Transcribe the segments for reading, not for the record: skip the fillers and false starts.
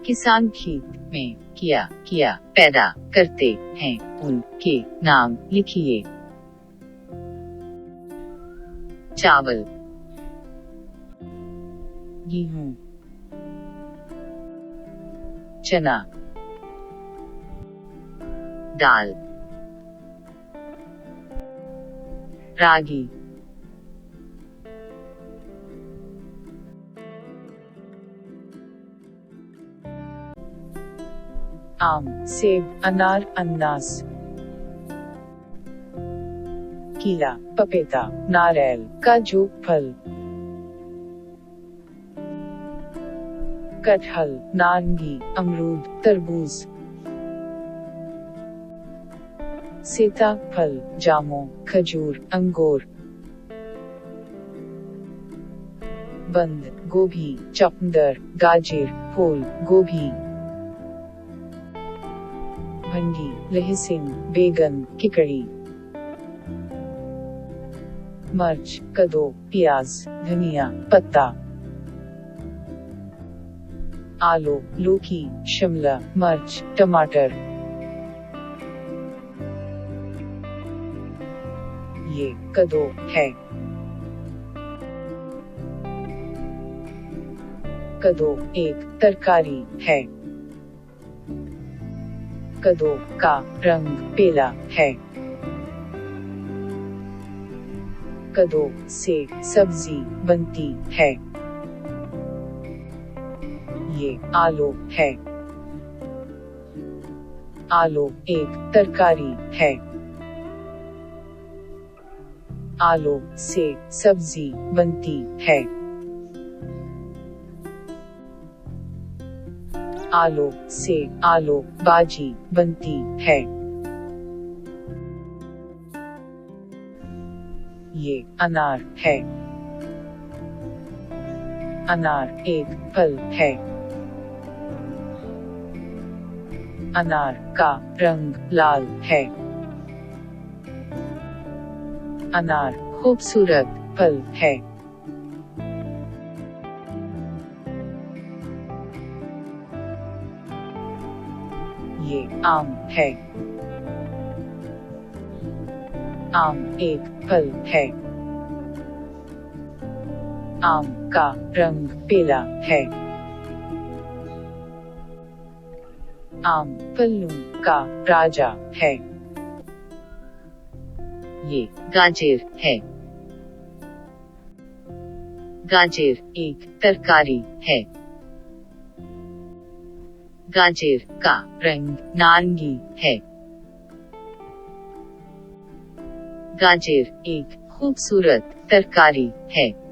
किसान खेत में किया पैदा करते हैं, उनके नाम लिखिए। चावल, गेहूं, चना, दाल, रागी, आम, सेब, अनार, अनानास, केला, पपीता, नारियल, काजू, फल, कटहल, नारंगी, अमरूद, तरबूज, सीताफल, जामुन, खजूर, अंगूर, बंद गोभी, चुकंदर, गाजर, फूल गोभी, भिंडी, लहसुन, बैगन, किकड़ी, मिर्च, कद्दू, प्याज, धनिया पत्ता, आलू, लौकी, शिमला मिर्च, टमाटर। ये कद्दू है। कद्दू एक तरकारी है। कद्दू का रंग पीला है। कद्दू से सब्जी बनती है। ये आलू है। आलू एक तरकारी है। आलू से सब्जी बनती है। आलू से आलू भाजी बनती है। ये अनार है। अनार एक फल है। अनार का रंग लाल है। अनार खूबसूरत फल है। ये आम है। आम एक फल है। आम का रंग पीला है। आम फलों का राजा है। ये गाजर है। गाजर एक तरकारी है। गाजर का रंग नारंगी है। गाजर एक खूबसूरत तरकारी है।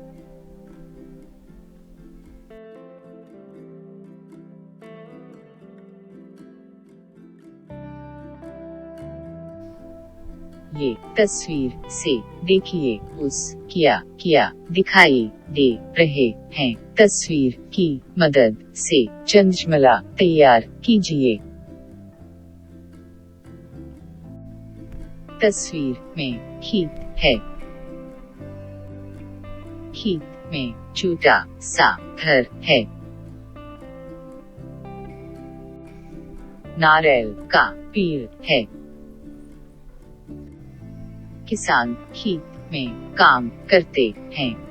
ये तस्वीर से देखिए उस किया दिखाई दे रहे हैं। तस्वीर की मदद से चंद्रमाला तैयार कीजिए। तस्वीर में खेत है। खेत में छोटा सा घर है। नारियल का पेड़ है। किसान खेत में काम करते हैं।